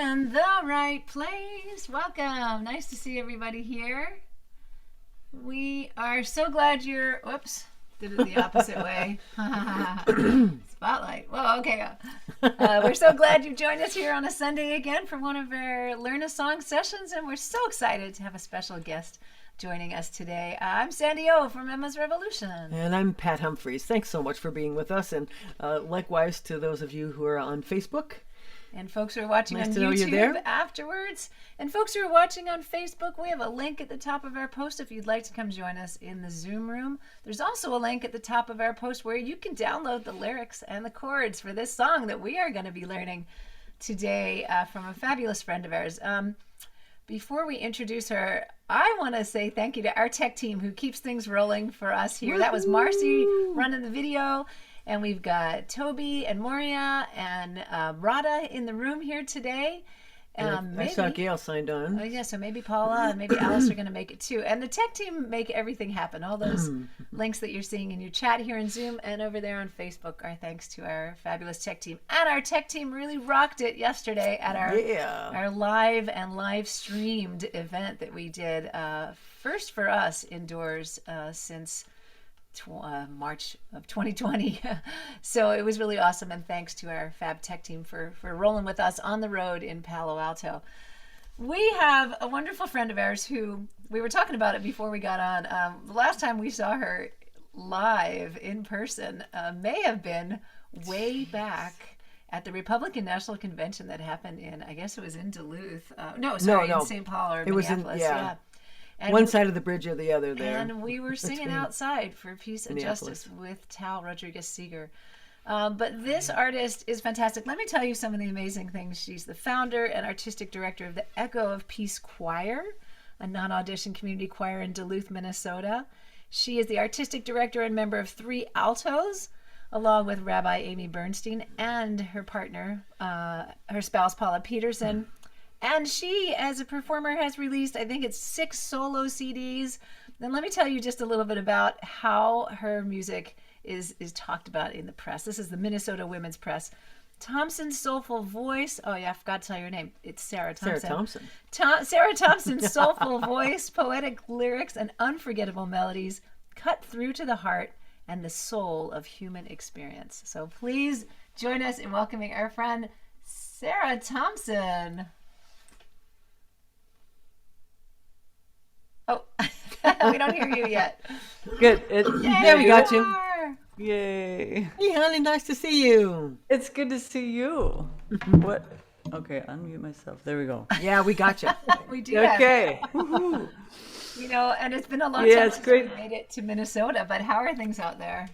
In the right place. Welcome. Nice to see everybody here. We are so glad you're. Whoops, did it the opposite way. Spotlight. Whoa, okay. We're so glad you joined us here on a Sunday again for one of our Learn a Song sessions, and we're so excited to have a special guest joining us today. I'm Sandy O from Emma's Revolution. And I'm Pat Humphreys. Thanks so much for being with us, and likewise to those of you who are on Facebook. And folks who are watching Nice on to know you're YouTube there. afterwards. And folks who are watching on Facebook, we have a link at the top of our post if you'd like to come join us in the Zoom room. There's also a link at the top of our post where you can download the lyrics and the chords for this song that we are going to be learning today from a fabulous friend of ours. Before we introduce her, I want to say thank you to our tech team who keeps things rolling for us here. That was Marcy running the video. And we've got Toby and Moria and Rada in the room here today. I saw Gail signed on. Oh, yeah, so maybe Paula and maybe Alice are going to make it too. And the tech team make everything happen. All those links that you're seeing in your chat here in Zoom and over there on Facebook are thanks to our fabulous tech team. And our tech team really rocked it yesterday at our live and live streamed event that we did. First for us indoors since March of 2020. So it was really awesome, and thanks to our fab tech team for rolling with us on the road in Palo Alto. We have a wonderful friend of ours who we were talking about it before we got on. The last time we saw her live in person may have been way back at the Republican National Convention that happened in, I guess it was in Duluth. In St. Paul or Minneapolis. Yeah. And one side of the bridge or the other there. And we were singing outside for Peace and Justice with Tal Rodriguez Seeger. But this artist is fantastic. Let me tell you some of the amazing things. She's the founder and artistic director of the Echo of Peace Choir, a non-audition community choir in Duluth, Minnesota. She is the artistic director and member of 3 altos, along with Rabbi Amy Bernstein and her partner, her spouse, Paula Peterson. And she, as a performer, has released, I think it's 6 solo CDs. Then let me tell you just a little bit about how her music is talked about in the press. This is the Minnesota Women's Press. Thomsen's soulful voice. Oh, yeah, I forgot to tell you her name. It's Sara Thomsen. Sara Thomsen's soulful voice, poetic lyrics, and unforgettable melodies cut through to the heart and the soul of human experience. So please join us in welcoming our friend, Sara Thomsen. Oh, we don't hear you yet. Good. There we got you. Yay. Hey, honey, nice to see you. It's good to see you. What? Okay, unmute myself. There we go. Yeah, we got you. We do. Okay. You know, and it's been a long time since we made it to Minnesota, but how are things out there?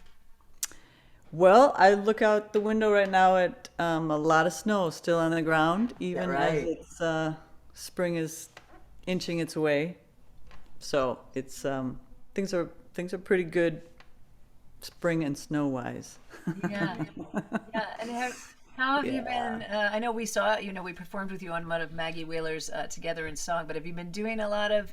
Well, I look out the window right now at a lot of snow still on the ground, even as it's spring is inching its way. So it's things are pretty good, spring and snow wise. Yeah. And how have you been? I know we saw, we performed with you on one of Maggie Wheeler's Together in Song, but have you been doing a lot of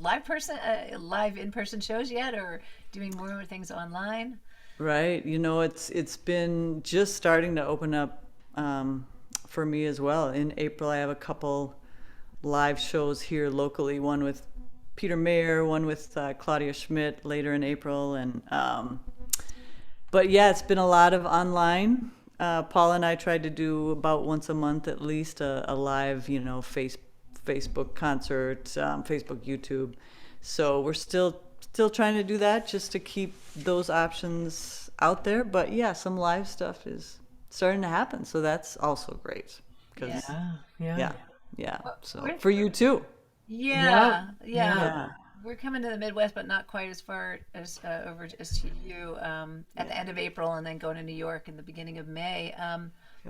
live in-person shows yet, or doing more things online? Right. It's been just starting to open up for me as well. In April, I have a couple live shows here locally. One with Peter Mayer, one with Claudia Schmidt later in April, and but yeah, it's been a lot of online. Paul and I tried to do about once a month at least a live, Facebook concert, Facebook, YouTube. So we're still trying to do that just to keep those options out there. But yeah, some live stuff is starting to happen, so that's also great. Yeah. So for you too. Yeah. We're coming to the Midwest, but not quite as far as over as to you at the end of April, and then going to New York in the beginning of May.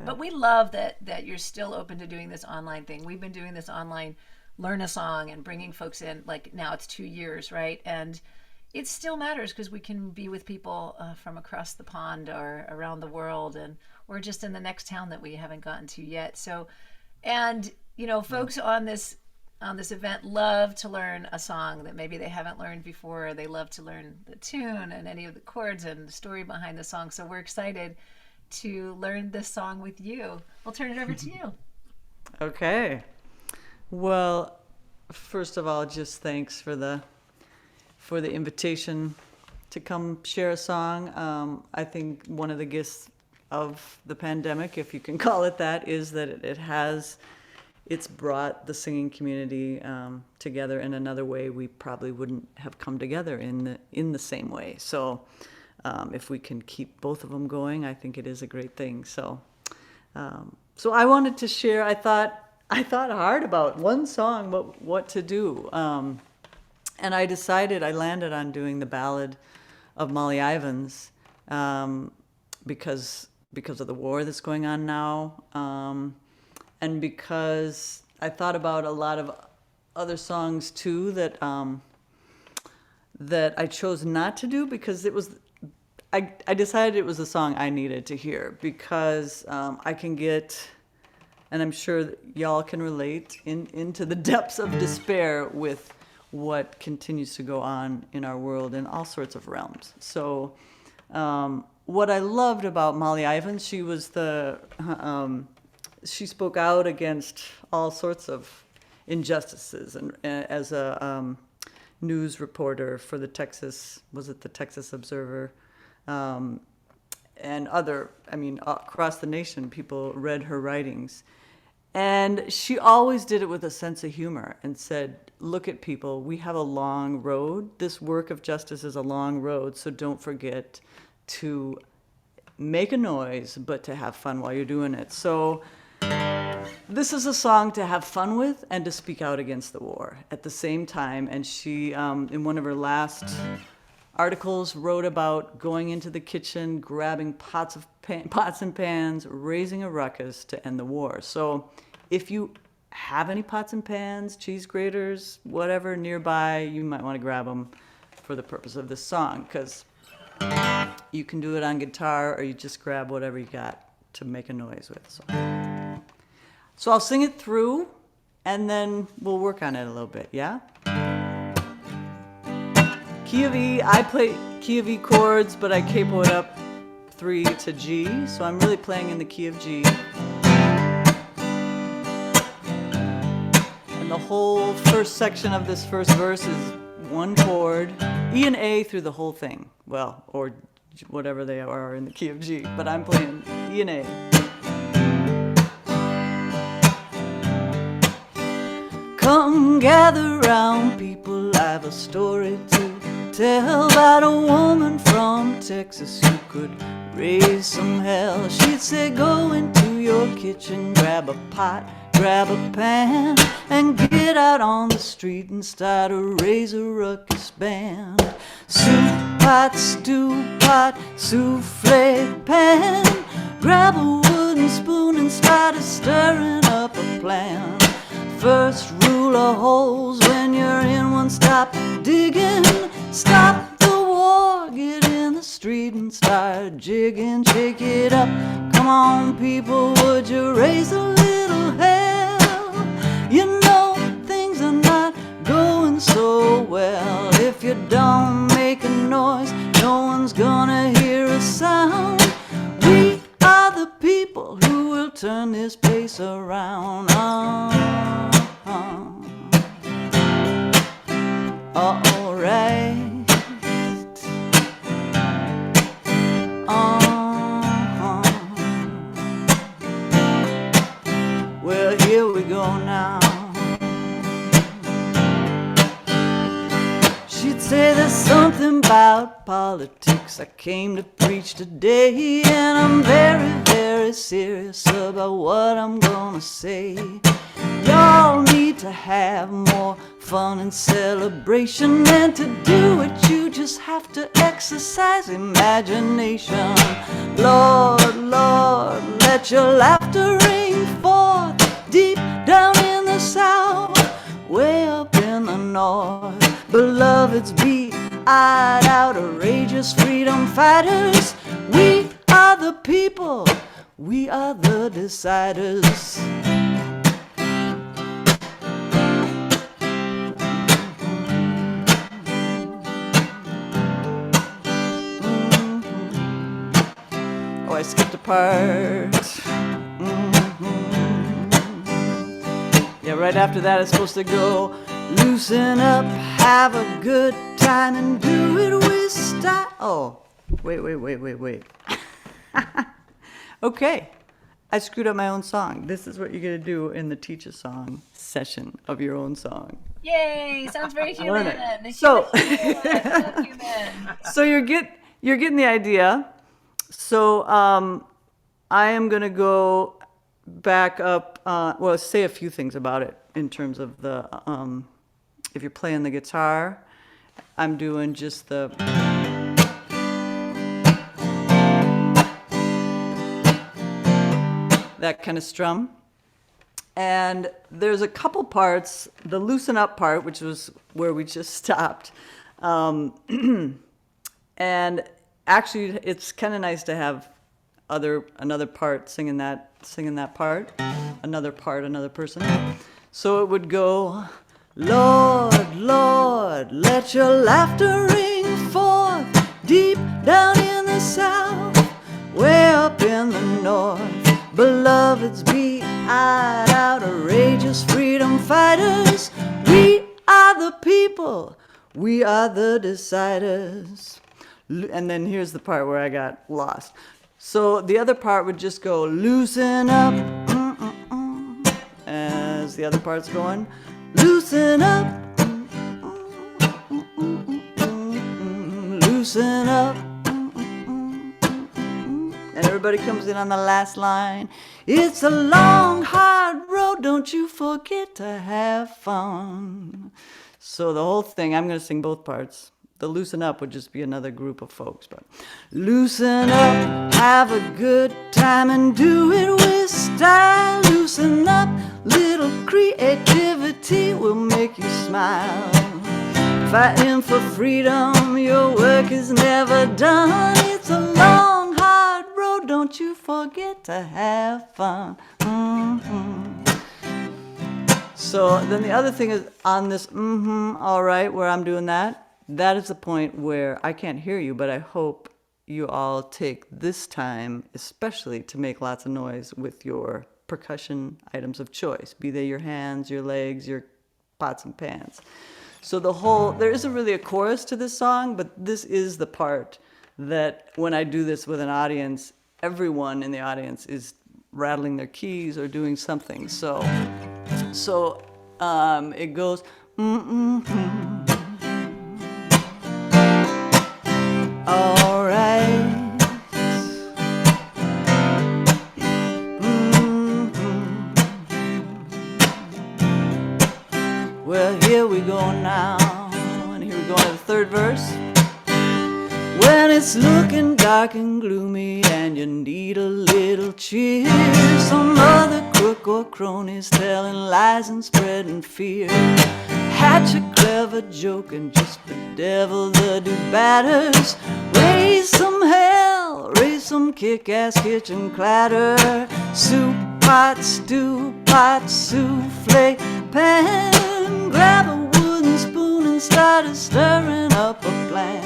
But we love that you're still open to doing this online thing. We've been doing this online Learn a Song and bringing folks in, like now it's 2 years, right? And it still matters because we can be with people from across the pond or around the world, and or just in the next town that we haven't gotten to yet. So, and folks on this event love to learn a song that maybe they haven't learned before. They love to learn the tune and any of the chords and the story behind the song. So we're excited to learn this song with you. We'll turn it over to you. Okay. Well, first of all, just thanks for the invitation to come share a song. I think one of the gifts of the pandemic, if you can call it that, is that it's brought the singing community together in another way we probably wouldn't have come together in the same way. So if we can keep both of them going, I think it is a great thing. So I wanted to share. I thought hard about one song, what to do, and I landed on doing the Ballad of Molly Ivins because of the war that's going on now. And because I thought about a lot of other songs too that I chose not to do because I decided it was a song I needed to hear because I can get, and I'm sure that y'all can relate, into the depths of despair with what continues to go on in our world in all sorts of realms. So what I loved about Molly Ivins, she spoke out against all sorts of injustices, and as a news reporter for the Texas Observer, and across the nation, people read her writings. And she always did it with a sense of humor and said, look at people, we have a long road. This work of justice is a long road, so don't forget to make a noise, but to have fun while you're doing it. So this is a song to have fun with and to speak out against the war at the same time. And she, in one of her last articles, wrote about going into the kitchen, grabbing pots and pans, raising a ruckus to end the war. So if you have any pots and pans, cheese graters, whatever nearby, you might want to grab them for the purpose of this song, because you can do it on guitar or you just grab whatever you got to make a noise with. So I'll sing it through and then we'll work on it a little bit, yeah? Key of E, I play key of E chords, but I capo it up 3 to G, so I'm really playing in the key of G. And the whole first section of this first verse is one chord, E and A through the whole thing. Well, or whatever they are in the key of G, but I'm playing E and A. Come gather round, people, I have a story to tell about a woman from Texas who could raise some hell. She'd say, go into your kitchen, grab a pot, grab a pan, and get out on the street and start a raise a ruckus band. Soup pot, stew pot, souffle pan, grab a wooden spoon and start stirring up a plan. First rule of holes when you're in one, stop digging, stop the war, get in the street and start jigging, shake it up. Come on people, would you raise a little hell? You know things are not going so well. If you don't make a noise, no one's gonna hear a sound. We are the people who will turn this place around. Alright. Well, here we go now. She'd say there's something about politics I came to preach today, and I'm very, very serious about what I'm gonna say. Y'all need to have more fun and celebration, and to do it you just have to exercise imagination. Lord, Lord, let your laughter ring forth deep down in the south, way up in the north. Beloveds, be-eyed, outrageous freedom fighters. We are the people, we are the deciders. I skipped a part. right after that it's supposed to go, loosen up, have a good time, and do it with style. Oh, wait. Okay, I screwed up my own song. This is what you're going to do in the Teach a Song session of your own song. Yay! Sounds very human. So, Human. so you're getting the idea. So I am going to go back up, say a few things about it in terms of the, if you're playing the guitar, I'm doing just the, that kind of strum. And there's a couple parts, the loosen up part, which was where we just stopped. And actually, it's kind of nice to have another part singing that part, another person. So it would go, Lord, Lord, let your laughter ring forth deep down in the south, way up in the north. Beloveds, be-eyed, outrageous freedom fighters. We are the people. We are the deciders. And then here's the part where I got lost. So the other part would just go, loosen up, as the other part's going, loosen up, loosen up. And everybody comes in on the last line. It's a long, hard road, don't you forget to have fun. So the whole thing, I'm going to sing both parts. The loosen up would just be another group of folks. But loosen up, have a good time, and do it with style. Loosen up, little creativity will make you smile. Fighting for freedom, your work is never done. It's a long, hard road, don't you forget to have fun. So then the other thing is on this all right, where I'm doing that is the point where I can't hear you, but I hope you all take this time especially to make lots of noise with your percussion items of choice, be they your hands, your legs, your pots and pans. So there isn't really a chorus to this song, but this is the part that when I do this with an audience, everyone in the audience is rattling their keys or doing something. So it goes, all right. Well, here we go now, and here we go to the third verse. When it's looking dark and gloomy and you need a little cheer, some other crook or crony's telling lies and spreading fear. Hatch a clever joke and just bedevil the do-batters. Raise some hell, raise some kick-ass kitchen clatter. Soup pot, stew pot, souffle pan. Grab a wooden spoon and start stirring up a plan.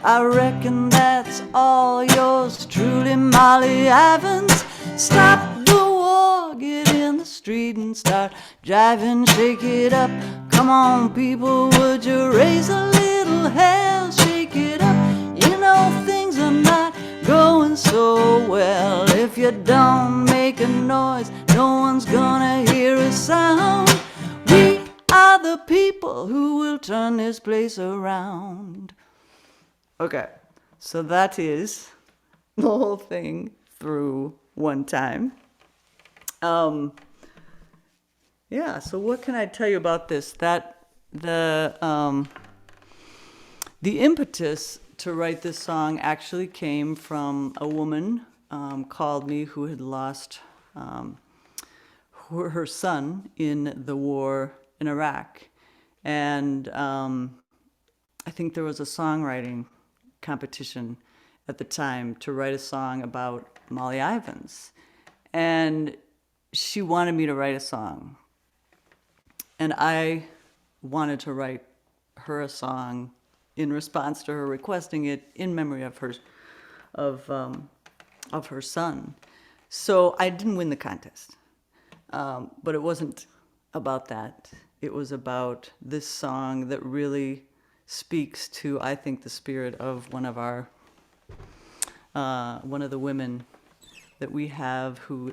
I reckon that's all yours truly, Molly Ivins. Stop the war, get in the street and start driving, shake it up. Come on, people, would you raise a little hell? Shake it up, you know things are not going so well. If you don't make a noise, no one's gonna hear a sound. We are the people who will turn this place around. Okay, so that is the whole thing through one time. Yeah, so what can I tell you about this? That the impetus to write this song actually came from a woman called me who had lost her son in the war in Iraq. And I think there was a songwriting competition at the time to write a song about Molly Ivins. And she wanted me to write a song. And I wanted to write her a song in response to her requesting it in memory of her son. So I didn't win the contest. But it wasn't about that. It was about this song that really speaks to, I think, the spirit of one of the women that we have who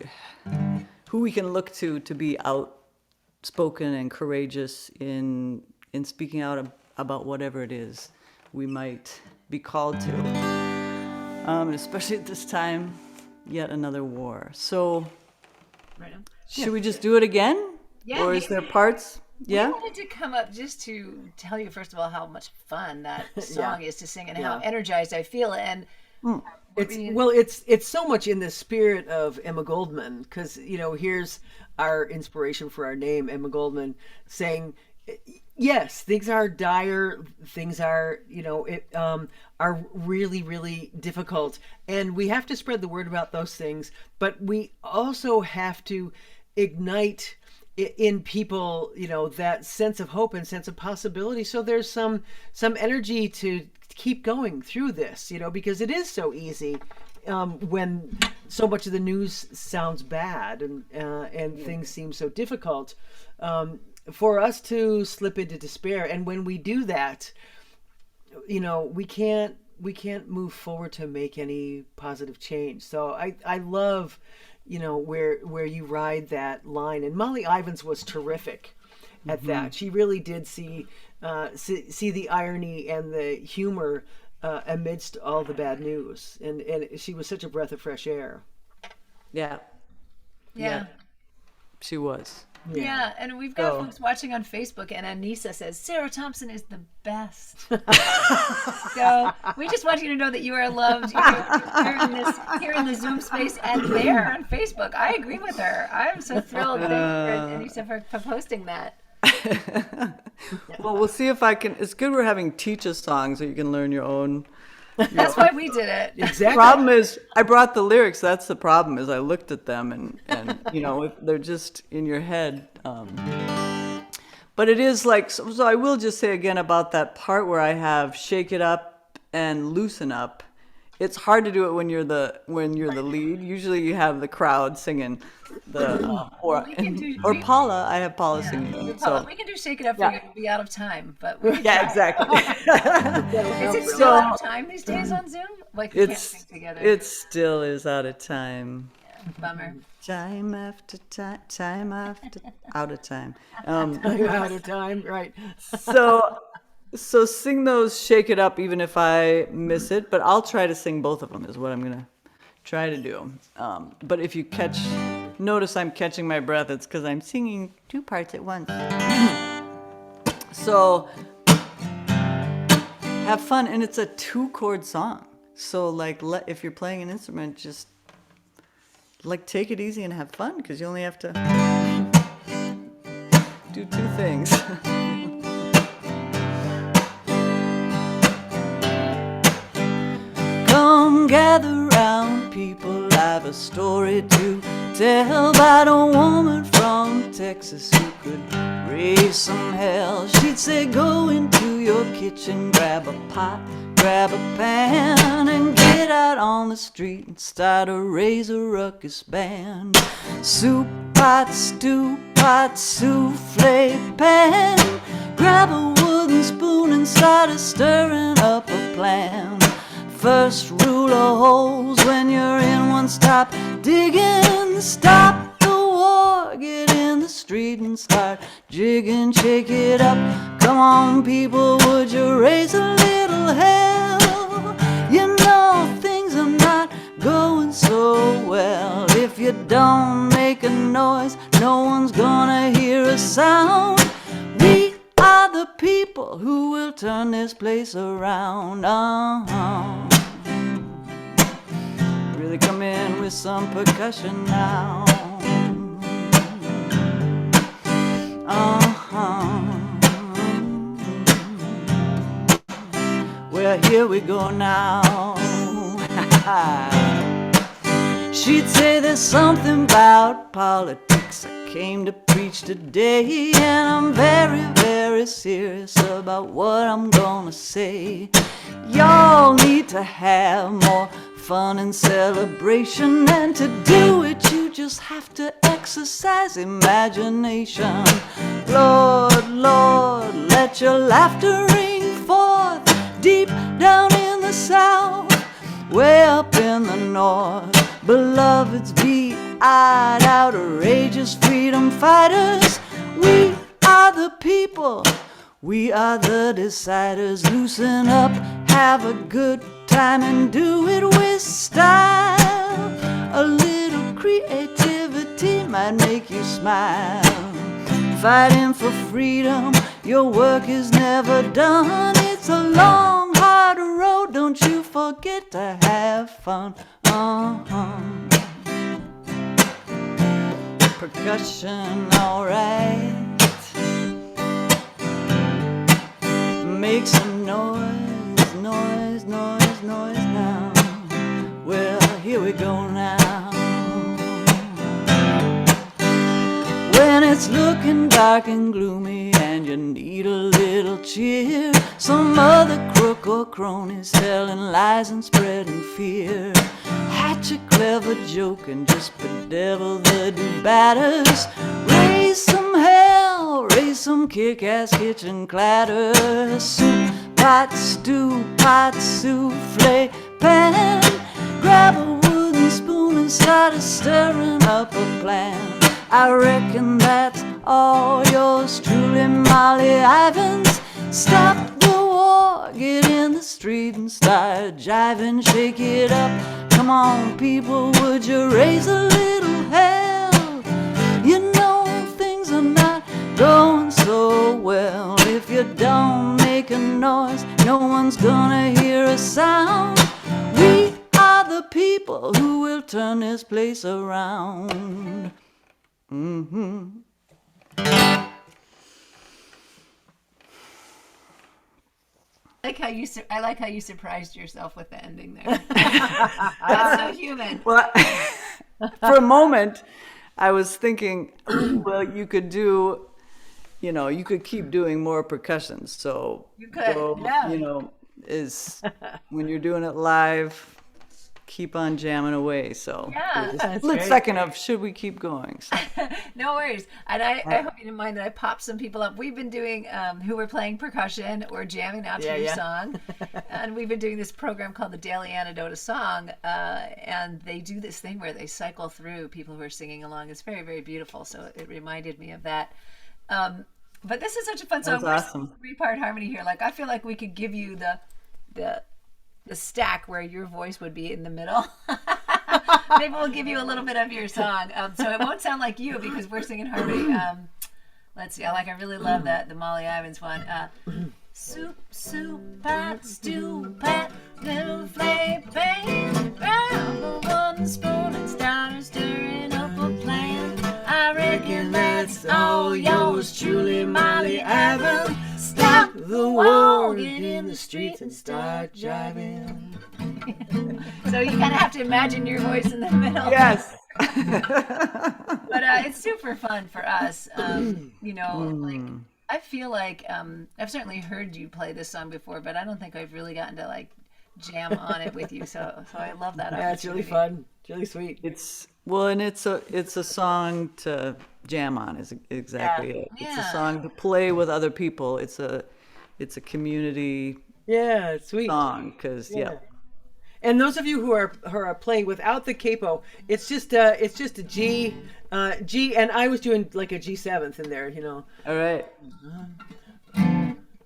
we can look to be outspoken and courageous in speaking out about whatever it is we might be called to. Especially at this time, yet another war. So, Right on. should we just do it again? Yeah, Or is there parts? Yeah. I wanted to come up just to tell you, first of all, how much fun that song is to sing and how energized I feel. And it's so much in the spirit of Emma Goldman, because here's our inspiration for our name, Emma Goldman, saying, yes, things are dire, things are are really, really difficult, and we have to spread the word about those things, but we also have to ignite in people that sense of hope and sense of possibility, so there's some energy to keep going through this, because it is so easy when so much of the news sounds bad and things seem so difficult, for us to slip into despair. And when we do that, we can't move forward to make any positive change. So I love where you ride that line, and Molly Ivins was terrific at that. She really did see the irony and the humor amidst all the bad news, and she was such a breath of fresh air. Yeah. She was. Yeah, and we've got folks watching on Facebook, and Anissa says, Sarah Thomsen is the best. So we just want you to know that you are loved here in the Zoom space and there on Facebook. I agree with her. I'm so thrilled. Thank you, Anissa, for posting that. Well, we'll see if I can. It's good we're having teach-us songs so you can learn your own. That's why we did it. Exactly. The problem is, I brought the lyrics. That's the problem. Is I looked at them and if they're just in your head. But it is like so. I will just say again about that part where I have shake it up and loosen up. It's hard to do it when you're the lead. Usually you have the crowd singing or Paula. I have Paula singing. Paula, we can do shake it up for you. It'll be out of time, but exactly. Is it still out of time these days on Zoom? Like we can't sing together. It still is out of time. Yeah, bummer. Time after time out of time. Out of time, right? So sing those, shake it up, even if I miss it. But I'll try to sing both of them is what I'm going to try to do. But if you notice I'm catching my breath, it's because I'm singing two parts at once. So have fun. And it's a 2-chord song. So if you're playing an instrument, just take it easy and have fun, because you only have to do 2 things. Come gather round, people, I've a story to tell about a woman from Texas who could raise some hell. She'd say, go into your kitchen, grab a pot, grab a pan, and get out on the street and start to raise a ruckus band. Soup pot, stew pot, souffle pan, grab a wooden spoon and start stirring up a plan. First rule of holes when you're in one, stop digging, stop the war, get in the street and start jigging, shake it up. Come on people, would you raise a little hell? You know things are not going so well. If you don't make a noise, no one's gonna hear a sound. We are the people who will turn this place around. Really come in with some percussion now. Well, here we go now. She'd say there's something about politics I came to preach today, and I'm very, very serious about what I'm gonna say. Y'all need to have more fun and celebration, and to do it you just have to exercise imagination. Lord, Lord, let your laughter ring forth deep down in the south, way up in the north. Beloveds, be-eyed, outrageous freedom fighters, we are the people, we are the deciders. Loosen up, have a good time, and do it with style. A little creativity might make you smile. Fighting for freedom, your work is never done. It's a long, hard road, don't you forget to have fun. Percussion, alright. Make some noise, noise, noise, noise now. Well, here we go now. When it's looking dark and gloomy and you need a little cheer, some other crook or crony's telling lies and spreading fear. Hatch a clever joke and just bedevil the do-batters. Raise some hell, raise some kick-ass kitchen clatter. Soup, pot, stew, pot, souffle, pan. Grab a wooden spoon and start stirring up a plan. I reckon that's all yours truly, Molly Ivins. Stop the war, get in the street and start jiving, shake it up. Come on, people, would you raise a little hell? You know things are not going so well. If you don't make a noise, no one's gonna hear a sound. We are the people who will turn this place around. Mm-hmm. I like how you surprised yourself with the ending there. That's so human. Well, for a moment, I was thinking, well, you could do, you could keep doing more percussions. So you could, yeah. Is when you're doing it live, keep on jamming away. So yeah, split second of should we keep going? So. No worries. And I hope you didn't mind that I popped some people up. We've been doing who were playing percussion or jamming out to your song. And we've been doing this program called the Daily Antidote of Song. And they do this thing where they cycle through people who are singing along. It's very, very beautiful. So it reminded me of that. But this is such a fun song. That's awesome. 3-part harmony here. Like I feel like we could give you the stack where your voice would be in the middle. Maybe we'll give you a little bit of your song, so it won't sound like you because we're singing harmony. Let's see. I really love that the Molly Ivins one. Soup, soup, pot, stew, pat, little flay, pan. Grab a wooden spoon and start stirring up a plan. I reckon that's all yours truly, Molly Ivins. Stop the war, get in the streets and start jiving. So you kind of have to imagine your voice in the middle. Yes. But it's super fun for us. I feel like I've certainly heard you play this song before, but I don't think I've really gotten to jam on it with you. So I love that. Yeah, it's really fun. It's really sweet. It's a song to jam on. Is exactly it. It's a song to play with other people. It's a community. Yeah, it's sweet song because And those of you who are playing without the capo, it's just a G, G, and I was doing like a G7th in there, All right.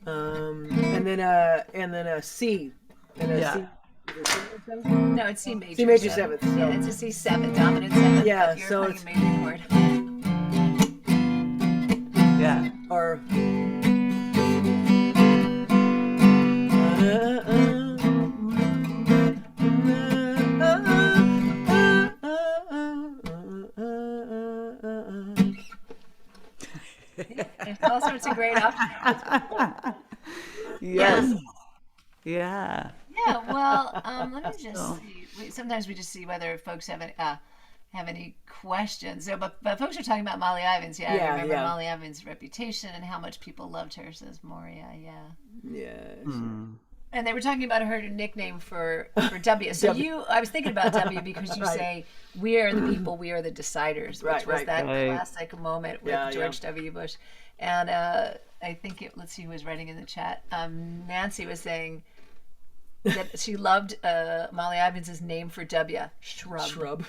And then a C, and a C. No, it's C major. C major 7th. So. Yeah, it's a C7 dominant 7th. Yeah, you're so playing it's a major chord. Yeah. Or. There's all sorts of great options. Yes. Yeah. Yeah. Well, let me just see. Sometimes we just see whether folks have any questions. So, but folks are talking about Molly Ivins. Yeah, I remember Molly Ivins' reputation and how much people loved her. Says Moria. Yeah. Yes. And they were talking about her nickname for W. So I was thinking about W because you say, "We are the people, we are the deciders," which was that classic moment with George W. Bush. And I think let's see who was writing in the chat. Nancy was saying that she loved Molly Ivins' name for W, Shrub.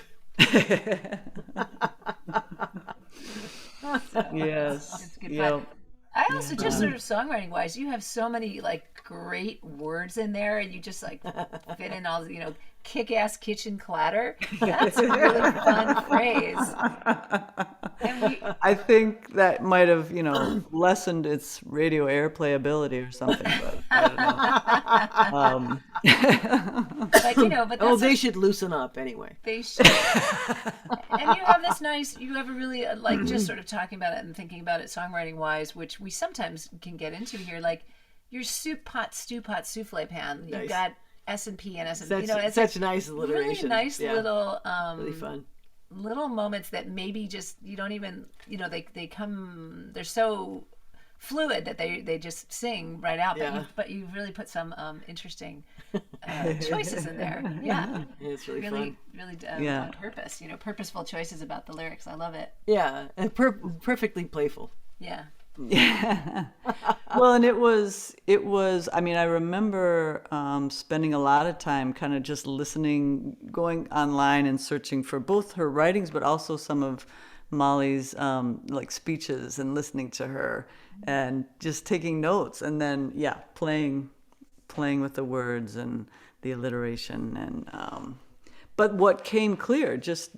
Yes. It's good fun. I also just sort of songwriting wise, you have so many like great words in there, and you just like fit in all kick-ass kitchen clatter. That's a really fun phrase. I think that might have lessened its radio airplay ability or something, but I don't know. But they should loosen up anyway. They should. And you have this you have a really like just sort of talking about it and thinking about it songwriting wise, which we sometimes can get into here, like your soup pot, stew pot, souffle pan. Nice. You've got S&P and S&P. It's such nice alliteration. Really nice little really fun little moments that maybe just you don't even they come, they're so fluid that they just sing right out. But you've really put some interesting choices in there. Yeah, it's really fun. Really on purpose. Purposeful choices about the lyrics. I love it. Yeah, and perfectly playful. Yeah. Yeah. Well, and it was, I mean, I remember spending a lot of time kind of just listening, going online and searching for both her writings, but also some of Molly's like speeches, and listening to her and just taking notes, and then playing with the words and the alliteration. And but what came clear, just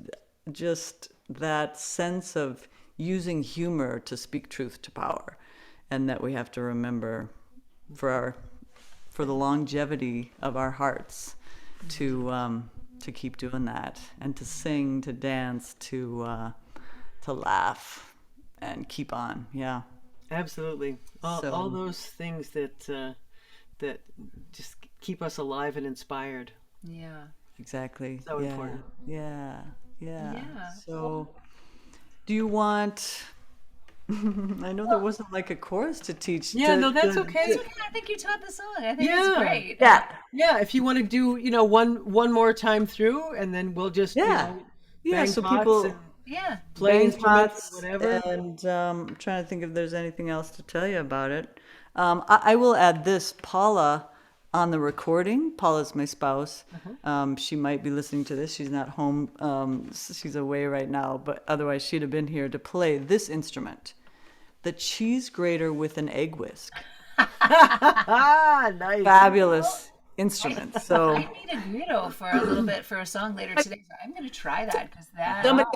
that sense of using humor to speak truth to power, and that we have to remember for the longevity of our hearts to keep doing that, and to sing, to dance, to laugh, and keep on. Yeah, absolutely. All those things that just keep us alive and inspired. Yeah, exactly. So important. Yeah. So do you want I know there wasn't like a chorus to teach. That's okay. It's okay. I think you taught the song. I think it's great. Yeah, if you want to do one more time through, and then we'll just bang so pots people and play instruments, whatever. And I'm trying to think if there's anything else to tell you about it. I will add this. Paula, on the recording, Paula's my spouse. She might be listening to this. She's not home. She's away right now, but otherwise she'd have been here to play this instrument, the cheese grater with an egg whisk. Nice. Fabulous instrument. So I need a griddle for a little bit for a song later today, so I'm going to try that, because that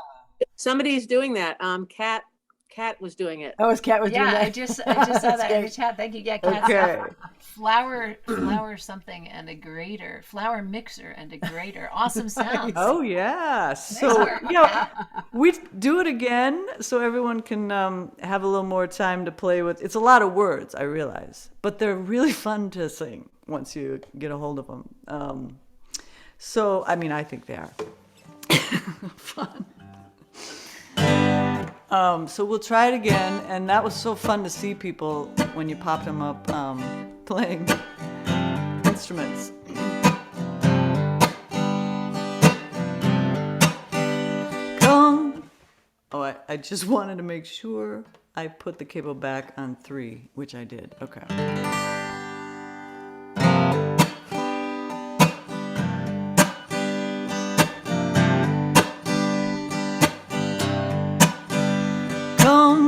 somebody's doing that. Kat was doing it. Oh, Kat was doing that. I just saw that in the chat. Thank you. Yeah, Kat. Okay. Flour something and a grater. Flour mixer and a grater. Awesome sounds. Oh yeah. So we do it again so everyone can have a little more time to play with. It's a lot of words, I realize, but they're really fun to sing once you get a hold of them. So I mean, I think they are fun. So we'll try it again, and that was so fun to see people when you popped them up playing instruments. Come. Oh, I just wanted to make sure I put the cable back on 3, which I did. Okay.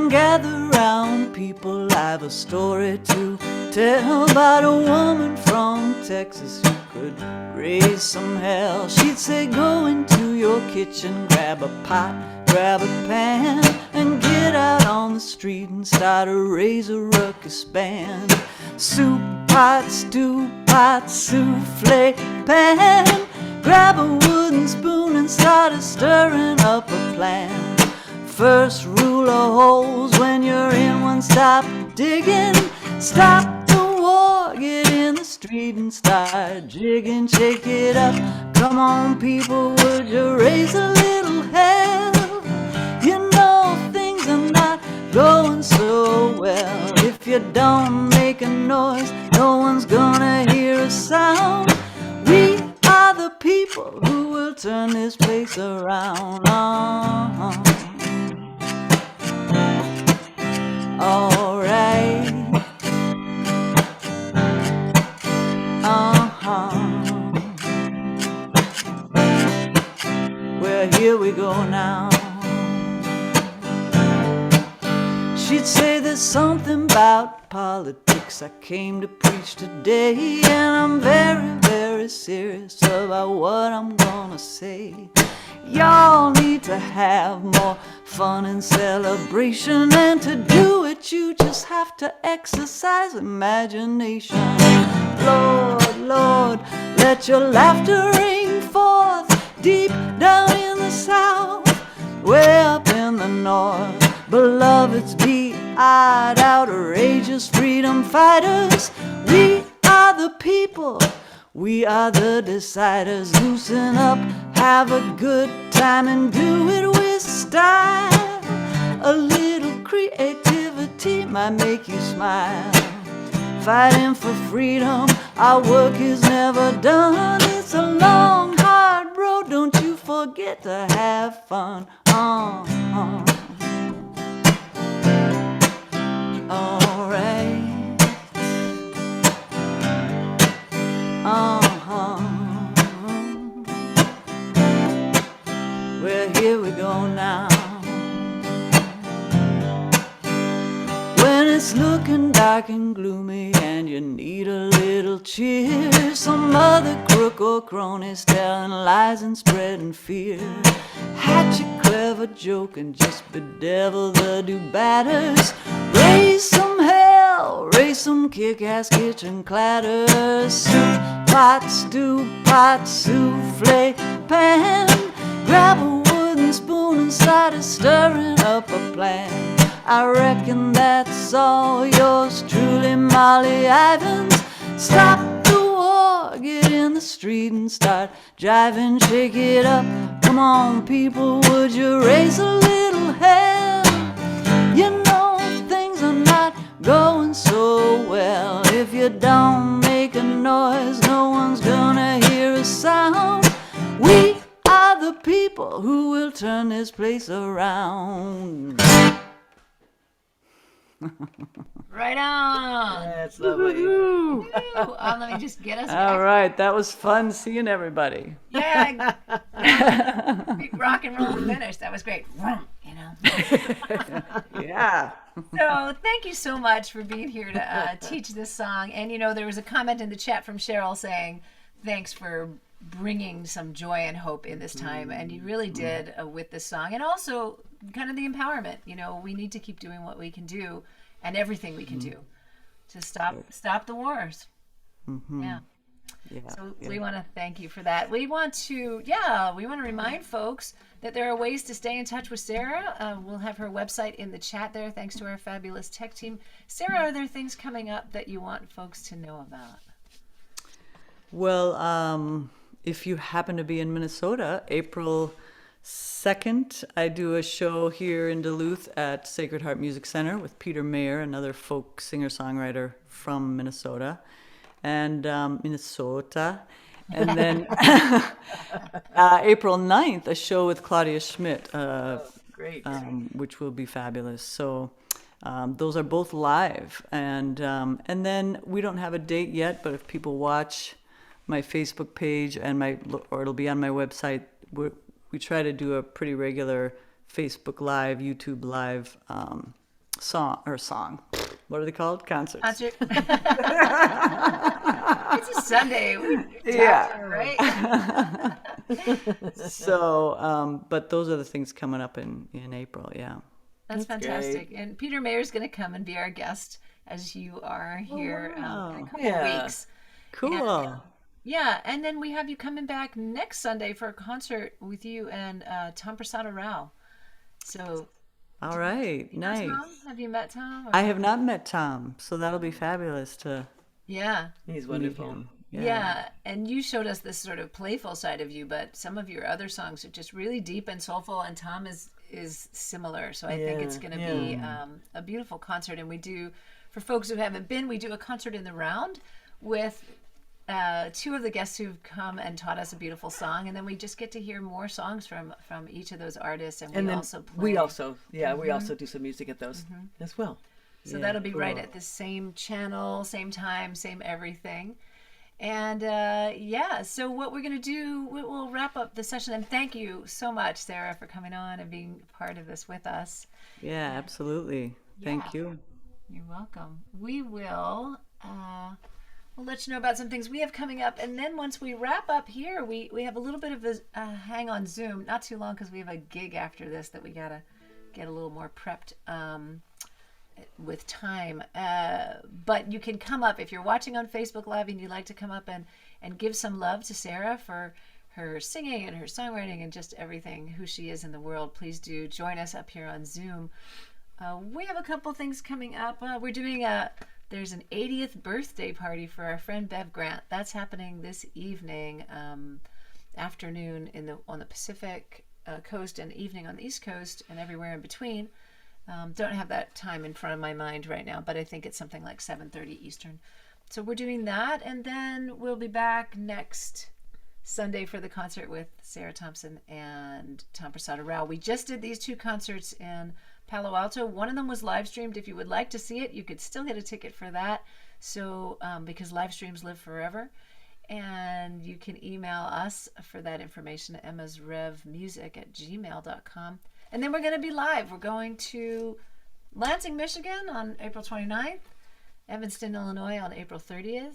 Gather round, people, I've a story to tell about a woman from Texas who could raise some hell. She'd say, go into your kitchen, grab a pot, grab a pan, and get out on the street and start a raise a ruckus band. Soup pot, stew pot, souffle pan, grab a wooden spoon and start a stirring up a plan. First rule of holes when you're in one, stop digging, stop the war, get in the street and start jigging, shake it up. Come on people, would you raise a little hell? You know things are not going so well. If you don't make a noise, no one's gonna hear a a sound. We are the people who will turn this place around. All right. Well, here we go now. She'd say there's something about politics I came to preach today, and I'm very, very serious about what I'm gonna say. Y'all need to have more fun and celebration, and to do it you just have to exercise imagination. Lord, Lord, let your laughter ring forth deep down in the south, way up in the north. Beloveds, be-eyed, outrageous freedom fighters. We are the people, we are the deciders. Loosen up, have a good time, and do it with style. A little creativity might make you smile. Fighting for freedom, our work is never done. It's a long, hard road, don't you forget to have fun. All right. Well, here we go now. When it's looking dark and gloomy and you need a little cheer, some other crook or crony's telling lies and spreading fear. Hatch a clever joke and just bedevil the do-batters. Raise some hell, raise some kick-ass kitchen clatter. Soup, pot, stew, pot, souffle, pan. Grab a wooden spoon and start stirring up a plan. I reckon that's all yours truly, Molly Ivins. Stop the war, get in the street and start jiving, shake it up. Come on, people, would you raise a little hell? You know things are not going so well. If you don't make a noise, no one's gonna hear a sound. We are the people who will turn this place around. Right on. That's lovely. Woo. Let me just get us. All right, that was fun seeing everybody. Yeah. Big rock and roll finish. That was great. You know. Yeah. So thank you so much for being here to teach this song. And you know, there was a comment in the chat from Cheryl saying, "Thanks for bringing some joy and hope in this time," and you really did with this song, and also kind of the empowerment. You know, we need to keep doing what we can do, and everything we can do to stop the wars. Yeah. So we want to thank you for that. We want to remind folks that there are ways to stay in touch with Sara. We'll have her website in the chat there, thanks to our fabulous tech team. Sara, are there things coming up that you want folks to know about? Well, if you happen to be in Minnesota, April 2nd, I do a show here in Duluth at Sacred Heart Music Center with Peter Mayer, another folk singer-songwriter from Minnesota. And And then April 9th, a show with Claudia Schmidt, Great. which will be fabulous. So those are both live. And then we don't have a date yet, but if people watch my Facebook page or it'll be on my website, we try to do a pretty regular Facebook Live, YouTube Live song. What are they called? Concerts. Concert. It's a Sunday. Yeah. Right? So, but those are the things coming up in April, yeah. That's fantastic. Great. And Peter Mayer's going to come and be our guest as you are here in a couple of weeks. Cool. And then we have you coming back next Sunday for a concert with you and Tom Prasada Rao. So, all right, nice. Tom? Have you met Tom? I have not met Tom, so that'll be fabulous to. Yeah, he's wonderful. Yeah, and you showed us this sort of playful side of you, but some of your other songs are just really deep and soulful, and Tom is similar. So I think it's going to be a beautiful concert. And we do, for folks who haven't been, we do a concert in the round with two of the guests who've come and taught us a beautiful song, and then we just get to hear more songs from each of those artists, and we also play. We also do some music at those as well. So that'll be right at the same channel, same time, same everything. And so what we're going to do, we'll wrap up the session. And thank you so much, Sara, for coming on and being part of this with us. Yeah, absolutely. Thank you. You're welcome. We will we'll let you know about some things we have coming up. And then once we wrap up here, we have a little bit of a hang on Zoom. Not too long because we have a gig after this that we got to get a little more prepped with time, but you can come up if you're watching on Facebook Live and you'd like to come up and give some love to Sara for her singing and her songwriting and just everything, who she is in the world. Please do join us up here on Zoom. We have a couple things coming up. We're doing there's an 80th birthday party for our friend Bev Grant. That's happening this evening, afternoon on the Pacific coast, and evening on the East Coast, and everywhere in between. Don't have that time in front of my mind right now, but I think it's something like 7:30 Eastern. So we're doing that, and then we'll be back next Sunday for the concert with Sara Thomsen and Tom Prasada Rao. We just did these two concerts in Palo Alto. One of them was live streamed. If you would like to see it, you could still get a ticket for that. So because live streams live forever. And you can email us for that information at emmasrevmusic@gmail.com. And then we're going to be live. We're going to Lansing, Michigan on April 29th, Evanston, Illinois on April 30th,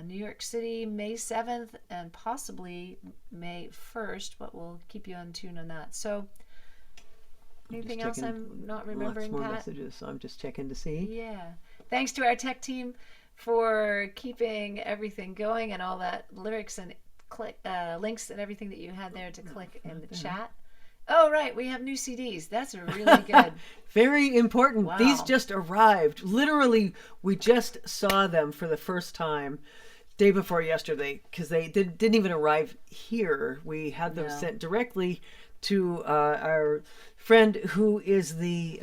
New York City May 7th, and possibly May 1st, but we'll keep you on tune on that. So anything else I'm not remembering, lots more Pat? messages, so I'm just checking to see. Yeah. Thanks to our tech team for keeping everything going and all that lyrics and links and everything that you had there to click in the chat. Oh, right. We have new CDs. That's really good. Very important. Wow. These just arrived. Literally, we just saw them for the first time day before yesterday because they didn't even arrive here. We had them sent directly to our friend who is the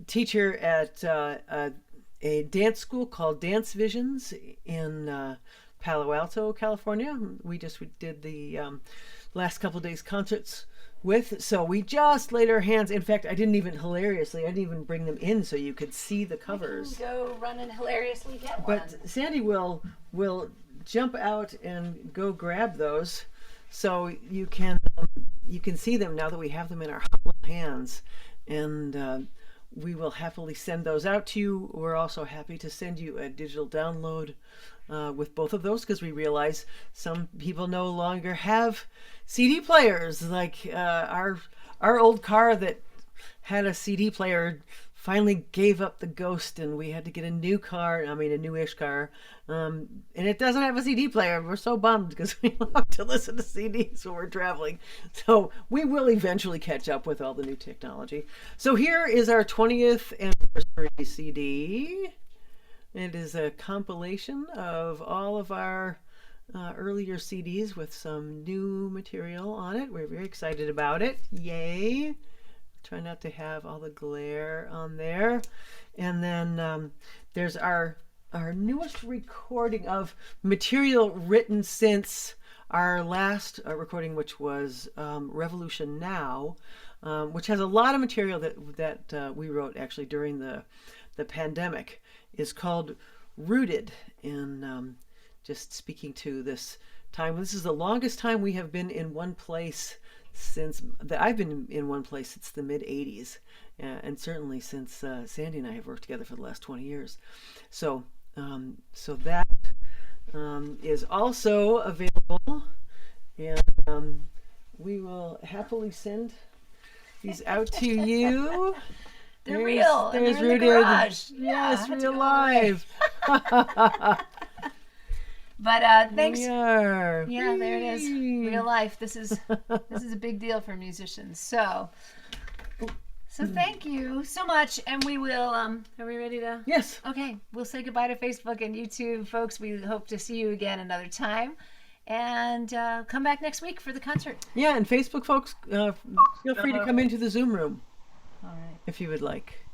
teacher at a dance school called Dance Visions in Palo Alto, California. We did the last couple days concerts with, so we just laid our hands. In fact, I didn't even bring them in so you could see the covers. I can go run and hilariously get one. But Sandy will jump out and go grab those so you can see them now that we have them in our hands, and we will happily send those out to you. We're also happy to send you a digital download with both of those because we realize some people no longer have CD players. Like our old car that had a CD player finally gave up the ghost, and we had to get a newish car, and it doesn't have a CD player. We're so bummed because we love to listen to CDs when we're traveling. So we will eventually catch up with all the new technology. So here is our 20th anniversary CD. It is a compilation of all of our earlier CDs with some new material on it. We're very excited about it. Yay! Try not to have all the glare on there. And then there's our newest recording of material written since our last recording, which was Revolution Now, which has a lot of material that we wrote actually during the pandemic. Is called Rooted, in just speaking to this time. This is the longest time we have been in one place I've been in one place since the mid-'80s, and certainly since Sandy and I have worked together for the last 20 years. So that is also available, and we will happily send these out to you. They're real. There's and they're Rooted. in the garage. Yes, real live. But thanks. Yeah, there it is. Real life. This is a big deal for musicians. So thank you so much, and we will. Are we ready to? Yes. Okay, we'll say goodbye to Facebook and YouTube, folks. We hope to see you again another time, and come back next week for the concert. Yeah, and Facebook folks, feel free to come into the Zoom room. All right. If you would like.